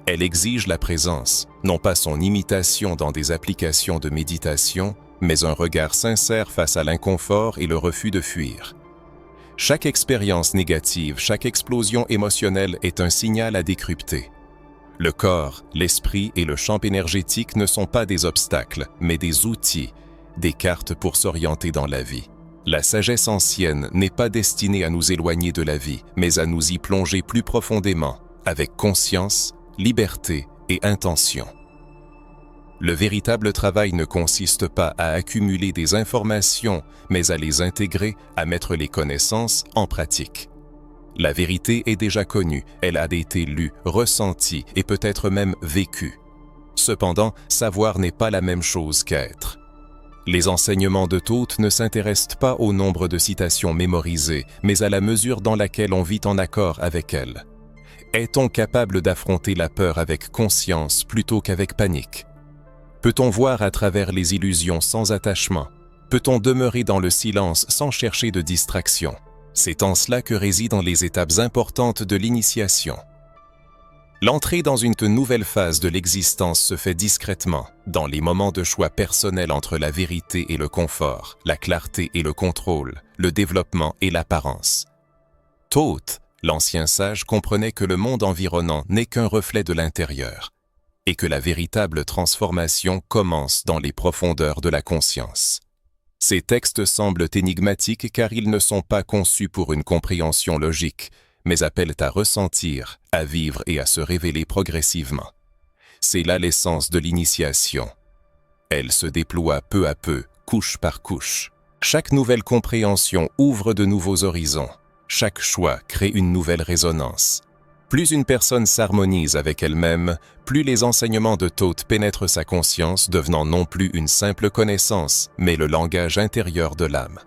Elle exige la présence, non pas son imitation dans des applications de méditation, mais un regard sincère face à l'inconfort et le refus de fuir. Chaque expérience négative, chaque explosion émotionnelle est un signal à décrypter. Le corps, l'esprit et le champ énergétique ne sont pas des obstacles, mais des outils, des cartes pour s'orienter dans la vie. La sagesse ancienne n'est pas destinée à nous éloigner de la vie, mais à nous y plonger plus profondément, avec conscience, liberté et intention. Le véritable travail ne consiste pas à accumuler des informations, mais à les intégrer, à mettre les connaissances en pratique. La vérité est déjà connue, elle a été lue, ressentie et peut-être même vécue. Cependant, savoir n'est pas la même chose qu'être. Les enseignements de Thoth ne s'intéressent pas au nombre de citations mémorisées, mais à la mesure dans laquelle on vit en accord avec elles. Est-on capable d'affronter la peur avec conscience plutôt qu'avec panique? Peut-on voir à travers les illusions sans attachement? Peut-on demeurer dans le silence sans chercher de distraction? C'est en cela que résident les étapes importantes de l'initiation. L'entrée dans une nouvelle phase de l'existence se fait discrètement, dans les moments de choix personnels entre la vérité et le confort, la clarté et le contrôle, le développement et l'apparence. Thoth, l'ancien sage, comprenait que le monde environnant n'est qu'un reflet de l'intérieur, et que la véritable transformation commence dans les profondeurs de la conscience. Ces textes semblent énigmatiques car ils ne sont pas conçus pour une compréhension logique, mais appellent à ressentir, à vivre et à se révéler progressivement. C'est là l'essence de l'initiation. Elle se déploie peu à peu, couche par couche. Chaque nouvelle compréhension ouvre de nouveaux horizons. Chaque choix crée une nouvelle résonance. Plus une personne s'harmonise avec elle-même, plus les enseignements de Thoth pénètrent sa conscience, devenant non plus une simple connaissance, mais le langage intérieur de l'âme.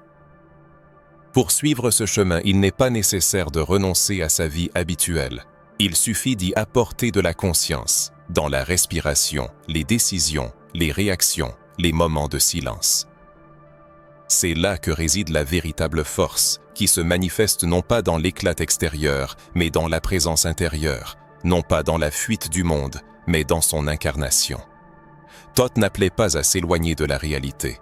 Pour suivre ce chemin, il n'est pas nécessaire de renoncer à sa vie habituelle. Il suffit d'y apporter de la conscience, dans la respiration, les décisions, les réactions, les moments de silence. C'est là que réside la véritable force, qui se manifeste non pas dans l'éclat extérieur, mais dans la présence intérieure, non pas dans la fuite du monde, mais dans son incarnation. Thoth n'appelait pas à s'éloigner de la réalité,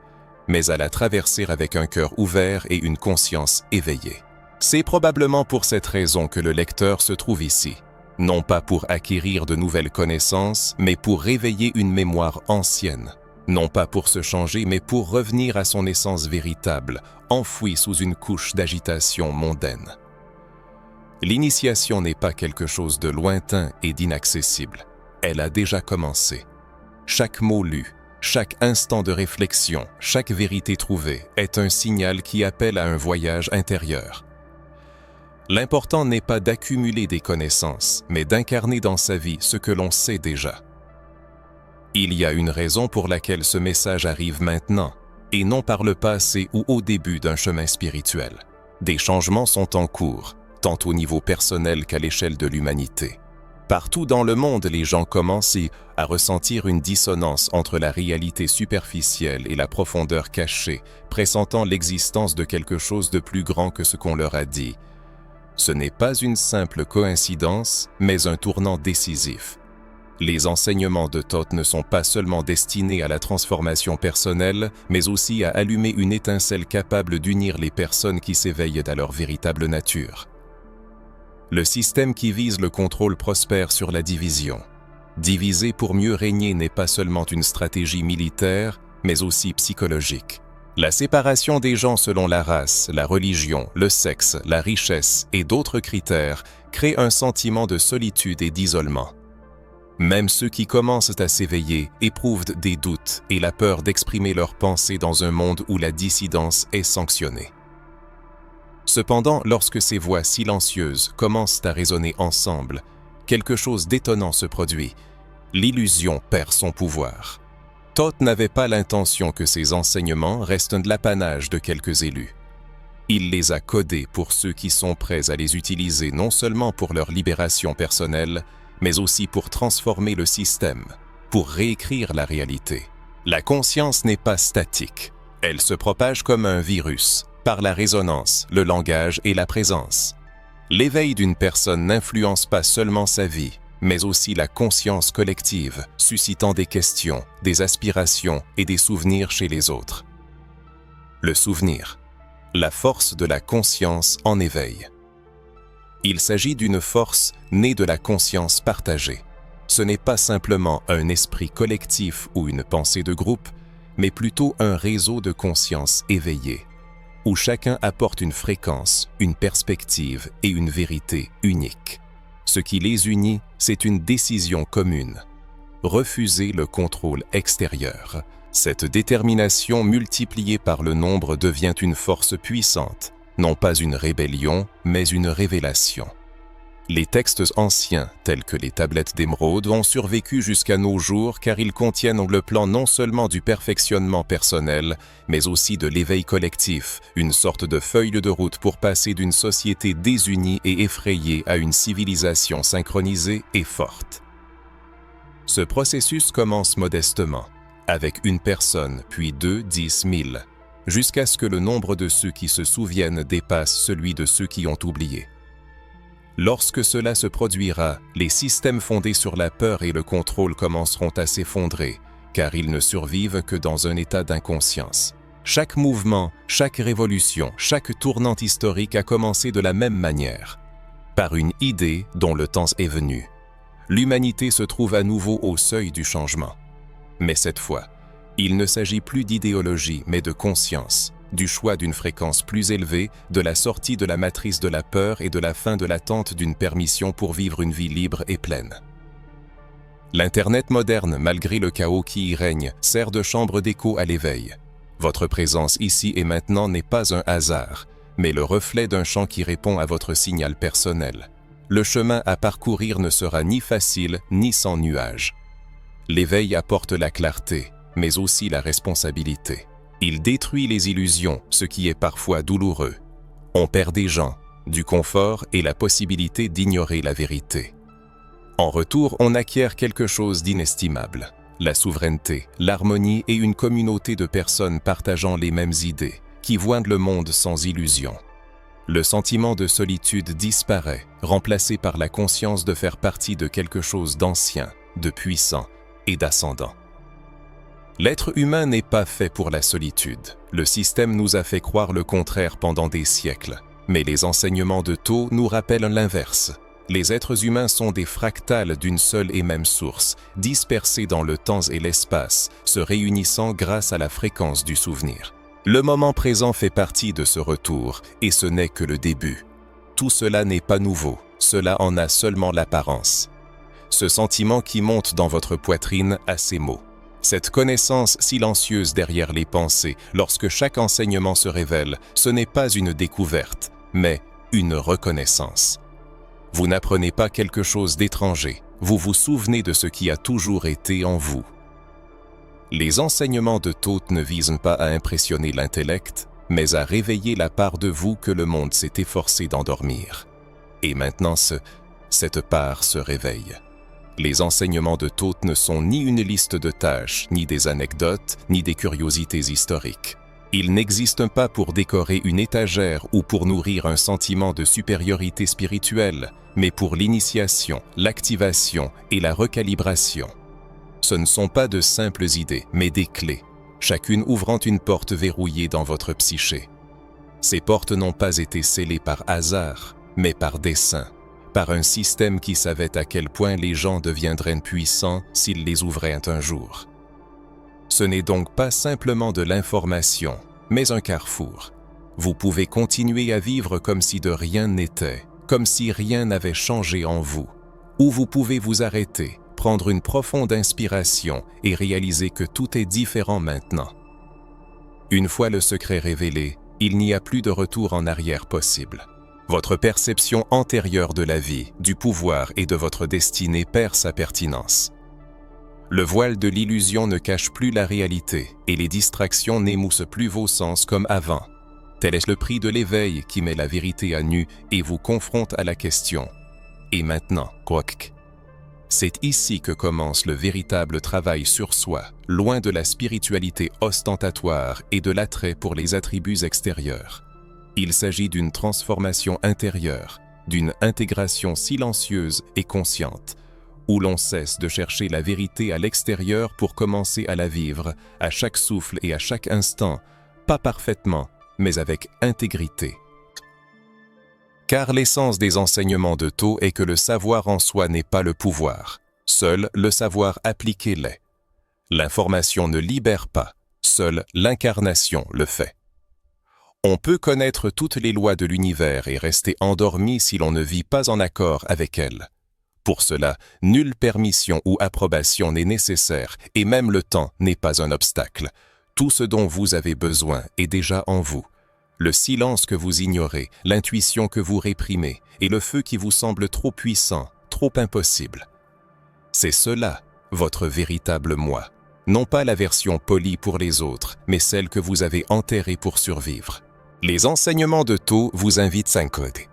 mais à la traverser avec un cœur ouvert et une conscience éveillée. C'est probablement pour cette raison que le lecteur se trouve ici, non pas pour acquérir de nouvelles connaissances, mais pour réveiller une mémoire ancienne, non pas pour se changer, mais pour revenir à son essence véritable, enfouie sous une couche d'agitation mondaine. L'initiation n'est pas quelque chose de lointain et d'inaccessible. Elle a déjà commencé. Chaque mot lu, chaque instant de réflexion, chaque vérité trouvée est un signal qui appelle à un voyage intérieur. L'important n'est pas d'accumuler des connaissances, mais d'incarner dans sa vie ce que l'on sait déjà. Il y a une raison pour laquelle ce message arrive maintenant, et non par le passé ou au début d'un chemin spirituel. Des changements sont en cours, tant au niveau personnel qu'à l'échelle de l'humanité. Partout dans le monde, les gens commencent à ressentir une dissonance entre la réalité superficielle et la profondeur cachée, pressentant l'existence de quelque chose de plus grand que ce qu'on leur a dit. Ce n'est pas une simple coïncidence, mais un tournant décisif. Les enseignements de Thoth ne sont pas seulement destinés à la transformation personnelle, mais aussi à allumer une étincelle capable d'unir les personnes qui s'éveillent à leur véritable nature. Le système qui vise le contrôle prospère sur la division. Diviser pour mieux régner n'est pas seulement une stratégie militaire, mais aussi psychologique. La séparation des gens selon la race, la religion, le sexe, la richesse et d'autres critères crée un sentiment de solitude et d'isolement. Même ceux qui commencent à s'éveiller éprouvent des doutes et la peur d'exprimer leurs pensées dans un monde où la dissidence est sanctionnée. Cependant, lorsque ces voix silencieuses commencent à résonner ensemble, quelque chose d'étonnant se produit. L'illusion perd son pouvoir. Thoth n'avait pas l'intention que ces enseignements restent de l'apanage de quelques élus. Il les a codés pour ceux qui sont prêts à les utiliser non seulement pour leur libération personnelle, mais aussi pour transformer le système, pour réécrire la réalité. La conscience n'est pas statique. Elle se propage comme un virus, par la résonance, le langage et la présence. L'éveil d'une personne n'influence pas seulement sa vie, mais aussi la conscience collective, suscitant des questions, des aspirations et des souvenirs chez les autres. Le souvenir, la force de la conscience en éveil. Il s'agit d'une force née de la conscience partagée. Ce n'est pas simplement un esprit collectif ou une pensée de groupe, mais plutôt un réseau de conscience éveillée, où chacun apporte une fréquence, une perspective et une vérité unique. Ce qui les unit, c'est une décision commune. Refuser le contrôle extérieur. Cette détermination multipliée par le nombre devient une force puissante, non pas une rébellion, mais une révélation. Les textes anciens, tels que les tablettes d'émeraude, ont survécu jusqu'à nos jours car ils contiennent le plan non seulement du perfectionnement personnel, mais aussi de l'éveil collectif, une sorte de feuille de route pour passer d'une société désunie et effrayée à une civilisation synchronisée et forte. Ce processus commence modestement, avec une personne, puis 2, 10 000, jusqu'à ce que le nombre de ceux qui se souviennent dépasse celui de ceux qui ont oublié. Lorsque cela se produira, les systèmes fondés sur la peur et le contrôle commenceront à s'effondrer, car ils ne survivent que dans un état d'inconscience. Chaque mouvement, chaque révolution, chaque tournant historique a commencé de la même manière, par une idée dont le temps est venu. L'humanité se trouve à nouveau au seuil du changement. Mais cette fois, il ne s'agit plus d'idéologie, mais de conscience, du choix d'une fréquence plus élevée, de la sortie de la matrice de la peur et de la fin de l'attente d'une permission pour vivre une vie libre et pleine. L'Internet moderne, malgré le chaos qui y règne, sert de chambre d'écho à l'éveil. Votre présence ici et maintenant n'est pas un hasard, mais le reflet d'un champ qui répond à votre signal personnel. Le chemin à parcourir ne sera ni facile ni sans nuages. L'éveil apporte la clarté, mais aussi la responsabilité. Il détruit les illusions, ce qui est parfois douloureux. On perd des gens, du confort et la possibilité d'ignorer la vérité. En retour, on acquiert quelque chose d'inestimable, la souveraineté, l'harmonie et une communauté de personnes partageant les mêmes idées, qui voient le monde sans illusion. Le sentiment de solitude disparaît, remplacé par la conscience de faire partie de quelque chose d'ancien, de puissant et d'ascendant. L'être humain n'est pas fait pour la solitude. Le système nous a fait croire le contraire pendant des siècles. Mais les enseignements de Tho nous rappellent l'inverse. Les êtres humains sont des fractales d'une seule et même source, dispersés dans le temps et l'espace, se réunissant grâce à la fréquence du souvenir. Le moment présent fait partie de ce retour, et ce n'est que le début. Tout cela n'est pas nouveau, cela en a seulement l'apparence. Ce sentiment qui monte dans votre poitrine a ces mots. Cette connaissance silencieuse derrière les pensées, lorsque chaque enseignement se révèle, ce n'est pas une découverte, mais une reconnaissance. Vous n'apprenez pas quelque chose d'étranger, vous vous souvenez de ce qui a toujours été en vous. Les enseignements de Tho ne visent pas à impressionner l'intellect, mais à réveiller la part de vous que le monde s'est efforcé d'endormir. Et maintenant, cette part se réveille. Les enseignements de Tho ne sont ni une liste de tâches, ni des anecdotes, ni des curiosités historiques. Ils n'existent pas pour décorer une étagère ou pour nourrir un sentiment de supériorité spirituelle, mais pour l'initiation, l'activation et la recalibration. Ce ne sont pas de simples idées, mais des clés, chacune ouvrant une porte verrouillée dans votre psyché. Ces portes n'ont pas été scellées par hasard, mais par dessein, par un système qui savait à quel point les gens deviendraient puissants s'ils les ouvraient un jour. Ce n'est donc pas simplement de l'information, mais un carrefour. Vous pouvez continuer à vivre comme si de rien n'était, comme si rien n'avait changé en vous. Ou vous pouvez vous arrêter, prendre une profonde inspiration et réaliser que tout est différent maintenant. Une fois le secret révélé, il n'y a plus de retour en arrière possible. Votre perception antérieure de la vie, du pouvoir et de votre destinée perd sa pertinence. Le voile de l'illusion ne cache plus la réalité et les distractions n'émoussent plus vos sens comme avant. Tel est le prix de l'éveil qui met la vérité à nu et vous confronte à la question. Et maintenant, Kwok? C'est ici que commence le véritable travail sur soi, loin de la spiritualité ostentatoire et de l'attrait pour les attributs extérieurs. Il s'agit d'une transformation intérieure, d'une intégration silencieuse et consciente, où l'on cesse de chercher la vérité à l'extérieur pour commencer à la vivre, à chaque souffle et à chaque instant, pas parfaitement, mais avec intégrité. Car l'essence des enseignements de Tho est que le savoir en soi n'est pas le pouvoir, seul le savoir appliqué l'est. L'information ne libère pas, seule l'incarnation le fait. On peut connaître toutes les lois de l'univers et rester endormi si l'on ne vit pas en accord avec elles. Pour cela, nulle permission ou approbation n'est nécessaire et même le temps n'est pas un obstacle. Tout ce dont vous avez besoin est déjà en vous. Le silence que vous ignorez, l'intuition que vous réprimez et le feu qui vous semble trop puissant, trop impossible. C'est cela, votre véritable moi. Non pas la version polie pour les autres, mais celle que vous avez enterrée pour survivre. Les enseignements de Tho vous invitent à s'encoder.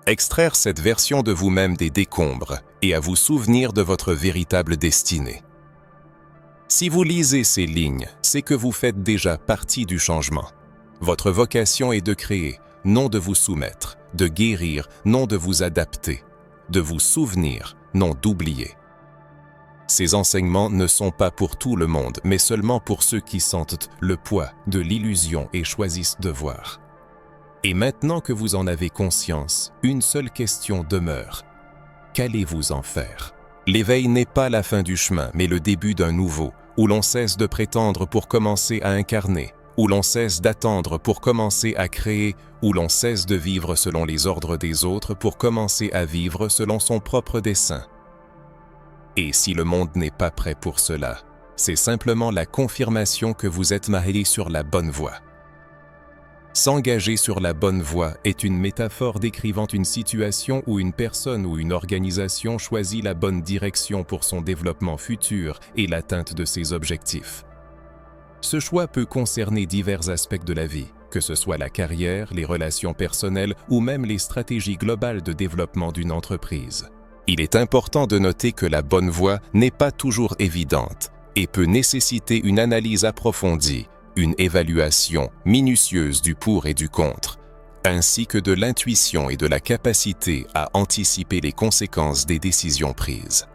Extraire cette version de vous-même des décombres et à vous souvenir de votre véritable destinée. Si vous lisez ces lignes, c'est que vous faites déjà partie du changement. Votre vocation est de créer, non de vous soumettre, de guérir, non de vous adapter, de vous souvenir, non d'oublier. Ces enseignements ne sont pas pour tout le monde, mais seulement pour ceux qui sentent le poids de l'illusion et choisissent de voir. Et maintenant que vous en avez conscience, une seule question demeure. Qu'allez-vous en faire? L'éveil n'est pas la fin du chemin, mais le début d'un nouveau, où l'on cesse de prétendre pour commencer à incarner, où l'on cesse d'attendre pour commencer à créer, où l'on cesse de vivre selon les ordres des autres pour commencer à vivre selon son propre dessein. Et si le monde n'est pas prêt pour cela, c'est simplement la confirmation que vous êtes marié sur la bonne voie. S'engager sur la bonne voie est une métaphore décrivant une situation où une personne ou une organisation choisit la bonne direction pour son développement futur et l'atteinte de ses objectifs. Ce choix peut concerner divers aspects de la vie, que ce soit la carrière, les relations personnelles ou même les stratégies globales de développement d'une entreprise. Il est important de noter que la bonne voie n'est pas toujours évidente et peut nécessiter une analyse approfondie, une évaluation minutieuse du pour et du contre, ainsi que de l'intuition et de la capacité à anticiper les conséquences des décisions prises.